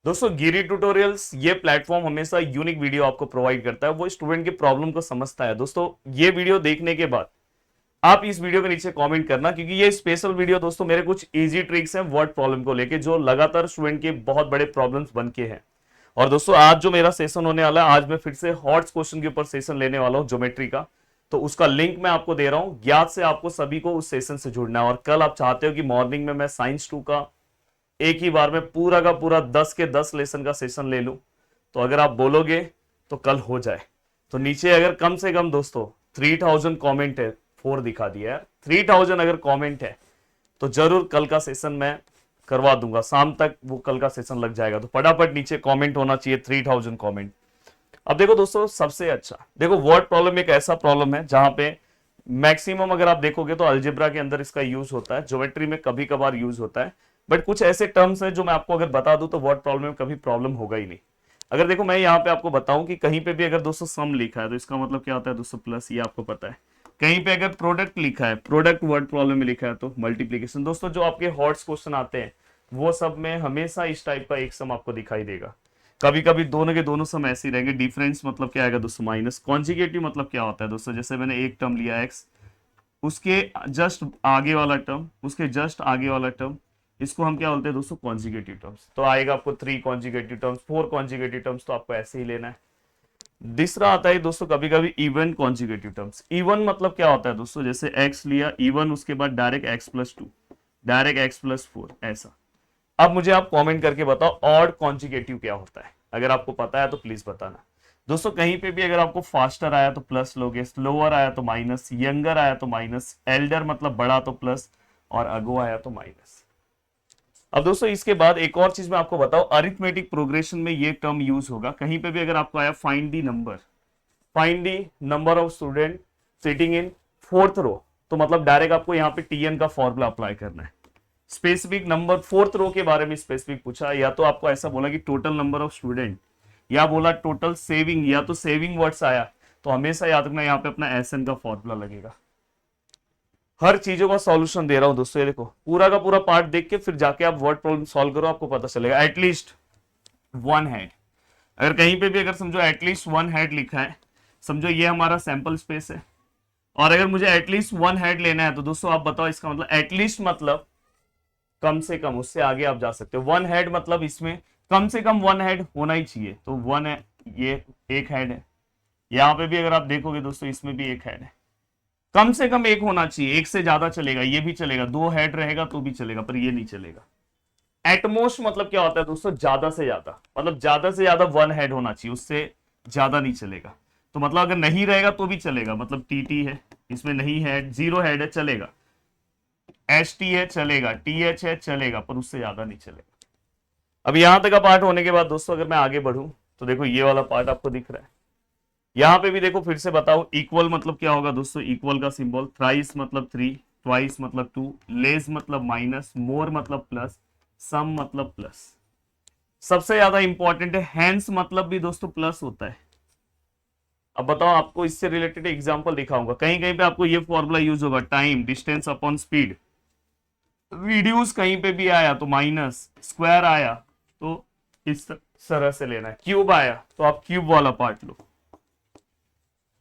दोस्तों गिरी ट्यूटोरियल्स ये प्लेटफॉर्म हमेशा यूनिक वीडियो आपको प्रोवाइड करता है, वो स्टूडेंट के प्रॉब्लम को समझता है। दोस्तों ये वीडियो देखने के बाद आप इस वीडियो के नीचे कमेंट करना, क्योंकि ये स्पेशल वीडियो दोस्तों मेरे कुछ इजी ट्रिक्स हैं वर्ड प्रॉब्लम को लेके, जो लगातार स्टूडेंट के बहुत बड़े प्रॉब्लम्स बन के हैं। और दोस्तों आज जो मेरा सेशन होने वाला है, आज मैं फिर से हॉट क्वेश्चन के ऊपर सेशन लेने वाला हूं ज्योमेट्री का। तो उसका लिंक मैं आपको दे रहा हूं, ज्ञात से आपको सभी को उस सेशन से जुड़ना है। और कल आप चाहते हो कि मॉर्निंग में मैं साइंस 2 का एक ही बार में पूरा का पूरा 10 के 10 लेसन का सेशन ले लूं, तो अगर आप बोलोगे तो कल हो जाए। तो नीचे अगर कम से कम दोस्तों 3000 कमेंट है, 4 दिखा दिया है, 3000 अगर कमेंट है तो जरूर कल का सेशन मैं करवा दूंगा, शाम तक वो कल का सेशन लग जाएगा। तो फटाफट नीचे कमेंट होना चाहिए 3000 कमेंट। अब देखो दोस्तों, सबसे अच्छा देखो, वर्ड प्रॉब्लम एक ऐसा प्रॉब्लम है जहां पे मैक्सिमम अगर आप देखोगे तो अलजेब्रा के अंदर इसका यूज होता है, ज्योमेट्री में कभी कभार यूज होता है, बट कुछ ऐसे टर्म्स हैं जो मैं आपको अगर बता दूं तो वर्ड प्रॉब्लम में कभी प्रॉब्लम होगा ही नहीं। अगर देखो मैं यहाँ पे आपको बताऊं कि कहीं पे भी अगर दोस्तों सम लिखा है तो इसका मतलब क्या होता है दोस्तों, प्लस, ये आपको पता है। कहीं पे अगर प्रोडक्ट लिखा है, प्रोडक्ट वर्ड प्रॉब्लम में लिखा है तो मल्टीप्लीकेशन। दोस्तों जो आपके हॉट्स क्वेश्चन आते हैं वो सब में हमेशा इस टाइप का एक सम आपको दिखाई देगा। कभी कभी दोनों के दोनों सम ऐसे ही रहेंगे। डिफरेंस मतलब क्या आएगा दोस्तों, माइनस। कॉन्जिगेटिव मतलब क्या होता है दोस्तों, जैसे मैंने एक टर्म लिया एक्स, उसके जस्ट आगे वाला टर्म, उसके जस्ट आगे वाला टर्म, इसको हम क्या बोलते हैं दोस्तों, कॉन्जिगेटिव टर्म्स। तो आएगा आपको 3 कॉन्जिगेटिव टर्म्स, 4 कॉन्जिगेटिव टर्म्स, तो आपको ऐसे ही लेना है। दूसरा आता है दोस्तों कभी कभी इवन कॉन्जिगेटिव टर्म्स। इवन मतलब क्या होता है दोस्तों, जैसे एक्स लिया इवन, उसके बाद डायरेक्ट x+2, डायरेक्ट x+4, ऐसा। अब मुझे आप कमेंट करके बताओ ऑड कॉन्जिगेटिव क्या होता है, अगर आपको पता है तो प्लीज बताना। दोस्तों कहीं पे भी अगर आपको फास्टर आया तो प्लस लोगे, स्लोअर आया तो माइनस, यंगर आया तो माइनस, एल्डर मतलब बड़ा तो प्लस, और अगो आया तो माइनस। अब दोस्तों इसके बाद एक और चीज मैं आपको बताऊं, अरिथमेटिक प्रोग्रेशन में ये टर्म यूज होगा। कहीं पे भी अगर आपको आया find the number, find the number of student sitting in fourth row, तो मतलब डायरेक्ट आपको यहाँ पे टीएन का फॉर्मूला अप्लाई करना है। स्पेसिफिक नंबर फोर्थ रो के बारे में स्पेसिफिक पूछा, या तो आपको ऐसा बोला कि टोटल नंबर ऑफ स्टूडेंट, या बोला टोटल सेविंग, या तो सेविंग वर्ड्स आया, तो हमेशा याद रखना यहाँ पे अपना एसएन का फॉर्मूला लगेगा। हर चीजों का सॉल्यूशन दे रहा हूं दोस्तों, ये देखो पूरा का पूरा पार्ट देख के फिर जाके आप वर्ड प्रॉब्लम सॉल्व करो, आपको पता चलेगा। एटलीस्ट वन हेड, अगर कहीं पे भी अगर समझो एटलीस्ट वन हेड लिखा है, समझो ये हमारा सैंपल स्पेस है, और अगर मुझे एटलीस्ट वन हेड लेना है तो दोस्तों आप बताओ इसका मतलब, एटलीस्ट मतलब कम से कम, उससे आगे आप जा सकते हो। वन हेड मतलब इसमें कम से कम वन हेड होना ही चाहिए, तो वन है, ये एक हेड है। यहां पे भी अगर आप देखोगे दोस्तों इसमें भी एक हेड है, कम से कम एक होना चाहिए। एक से ज्यादा चलेगा, ये भी चलेगा, दो हेड रहेगा तो भी चलेगा, पर ये नहीं चलेगा। एटमोस्ट मतलब क्या होता है दोस्तों, ज्यादा से ज्यादा, मतलब ज्यादा से ज्यादा वन हेड होना चाहिए, उससे ज्यादा नहीं चलेगा। तो मतलब अगर नहीं रहेगा तो भी चलेगा, मतलब टी है, इसमें नहीं है, जीरो हेड है चलेगा, टी है चलेगा, एच है चलेगा, पर उससे ज्यादा नहीं चलेगा। अब यहां तक का पार्ट होने के बाद दोस्तों अगर मैं आगे बढ़ूं तो देखो ये वाला पार्ट आपको दिख रहा है। यहां पे भी देखो फिर से बताओ, इक्वल मतलब क्या होगा दोस्तों, इक्वल का सिंबल, थ्राइस मतलब 3, ट्वाइस मतलब 2, लेस मतलब माइनस, मोर मतलब प्लस, सम मतलब प्लस। सबसे ज्यादा इंपॉर्टेंट है हैंस मतलब भी दोस्तों प्लस होता है। अब बताओ, आपको इससे रिलेटेड एग्जांपल दिखाऊंगा, कहीं कहीं पे आपको ये फॉर्मूला यूज होगा, time distance upon speed. Reduce कहीं पे भी आया तो माइनस, स्क्वायर आया तो इस तरह से लेना है, क्यूब आया तो आप क्यूब वाला पार्ट लो।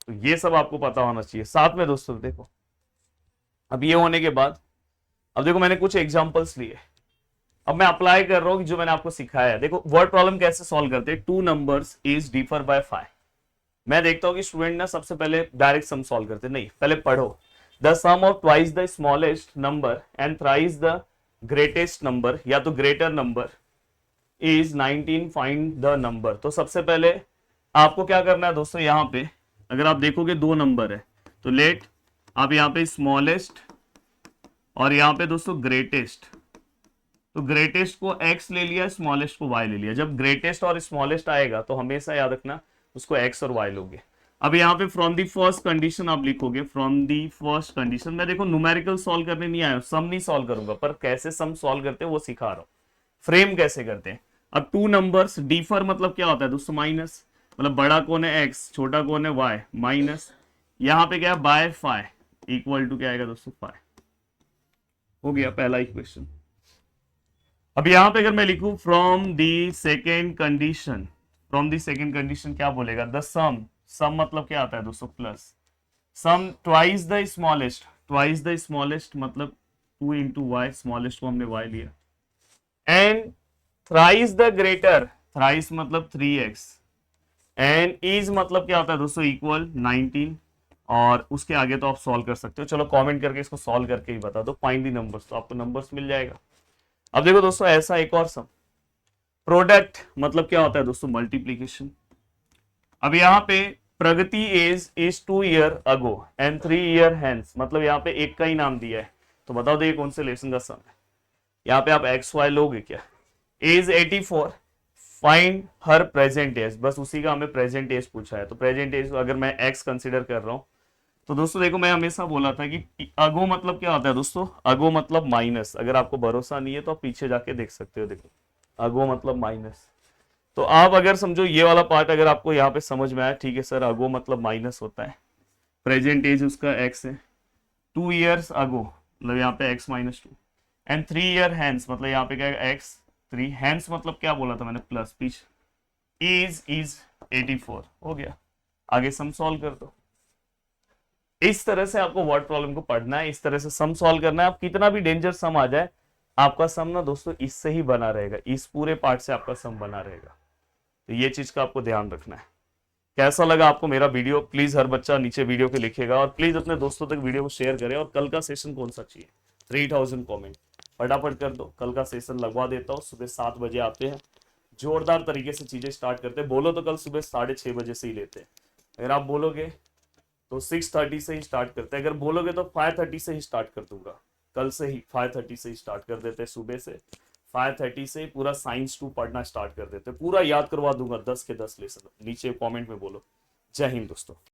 तो ये सब आपको पता होना चाहिए। साथ में दोस्तों देखो, अब ये होने के बाद, अब देखो मैंने कुछ एग्जांपल्स लिए, अब मैं अप्लाई कर रहा हूं कि जो मैंने आपको सिखाया है। देखो वर्ड प्रॉब्लम कैसे सॉल्व करते हैं, two numbers is differ by 5। मैं देखता हूं कि स्टूडेंट ना सबसे पहले डायरेक्ट सम सॉल्व करते, नहीं पहले पढ़ो, the sum of twice the smallest number and thrice the greatest number, या तो greater number is 19, find the number. तो सबसे पहले आपको क्या करना है दोस्तों, यहां पे अगर आप देखोगे दो नंबर है, तो लेट आप यहां पे स्मॉलेस्ट और यहां पे दोस्तों ग्रेटेस्ट, तो ग्रेटेस्ट को x ले लिया, स्मॉलेस्ट को y ले लिया। जब ग्रेटेस्ट और स्मॉलेस्ट आएगा तो हमेशा याद रखना उसको x और y लोगे। अब यहाँ पे फ्रॉम दी फर्स्ट कंडीशन आप लिखोगे, फ्रॉम दी फर्स्ट कंडीशन। मैं देखो न्यूमेरिकल सॉल्व करने नहीं आया, सम नहीं सॉल्व करूंगा, पर कैसे सम सॉल्व करते हैं वो सिखा रहा हूं, फ्रेम कैसे करते हैं। अब टू नंबर्स डिफर मतलब क्या होता है दोस्तों, माइनस, मतलब बड़ा कौन है x, छोटा कौन है y, माइनस, यहाँ पे क्या है बाय 5, इक्वल टू क्या आएगा दोस्तों 5। हो गया पहला इक्वेशन। अब यहां पे अगर मैं लिखूं from the second condition, from the second condition क्या बोलेगा, द सम, सम मतलब क्या आता है दोस्तों, plus sum twice the smallest, twice the smallest मतलब 2 इंटू वाई, स्मॉलेस्ट को हमने y लिया, and thrice the greater, thrice मतलब 3x, एंड इज मतलब क्या होता है दोस्तों, इक्वल 19, और उसके आगे तो आप सॉल्व कर सकते हो, चलो कमेंट करके इसको सॉल्व करके ही बता दो, फाइंड दी नंबर्स, तो आपको नंबर्स मिल जाएगा। अब देखो दोस्तों ऐसा एक और सम, प्रोडक्ट मतलब क्या होता है दोस्तों, मल्टीप्लीकेशन। अब यहाँ पे Pragati is 2 year ago and 3 year hence, मतलब यहाँ पे एक का ही नाम दिया है, तो बताओ तो ये कौन से लेसन का सम है। यहाँ पे आप एक्स वाई लोगे क्या, age 84, find her present age, बस उसी का हमें प्रेजेंट एज पूछा है, तो प्रेजेंट एज अगर मैं एक्स कंसिडर कर रहा हूँ, तो दोस्तों देखो मैं हमेशा बोला था कि अगो मतलब क्या होता है दोस्तों, अगो मतलब माइनस, अगर आपको भरोसा नहीं है तो आप पीछे जाके देख सकते हो, देखो अगो मतलब माइनस। तो आप अगर समझो ये वाला पार्ट अगर आपको यहाँ पे समझ में आया, ठीक है सर अगो मतलब माइनस होता है, प्रेजेंट एज उसका एक्स है, 2 ईयर्स अगो मतलब यहाँ पे X minus 2, and 3 year hence मतलब यहाँ पे क्या है एक्स 3, हैंस मतलब क्या बोला था मैंने, प्लस पीछे, इज 84, हो गया, आगे सम सॉल्व कर दो। इस तरह से आपको वर्ड प्रॉब्लम को पढ़ना है, इस तरह से सम सॉल्व करना है, आप कितना भी डेंजर सम आ जाए, आपका सम ना दोस्तों इससे ही बना रहेगा, इस पूरे पार्ट से आपका सम बना रहेगा, तो ये चीज का आपको ध्यान रखना है। कैसा लगा आपको मेरा वीडियो, प्लीज हर बच्चा नीचे वीडियो के लिखेगा, और प्लीज अपने दोस्तों तक वीडियो को शेयर करें, और कल का सेशन कौन सा चाहिए, 3000 कमेंट फटाफट कर दो, कल का सेशन लगवा देता हूँ, सुबह 7 बजे आते हैं, जोरदार तरीके से चीजें स्टार्ट करते हैं, बोलो तो कल सुबह 6:30 बजे से ही लेते हैं, अगर आप बोलोगे तो 6:30 से ही स्टार्ट करते हैं, अगर बोलोगे तो 5:30 से ही स्टार्ट कर दूंगा, कल से ही 5:30 से ही स्टार्ट कर देते हैं, सुबह से 5:30 से पूरा साइंस 2 पढ़ना स्टार्ट कर देते हैं, पूरा याद करवा दूंगा 10 के 10 लेसन, नीचे कमेंट में बोलो। जय हिंद दोस्तों।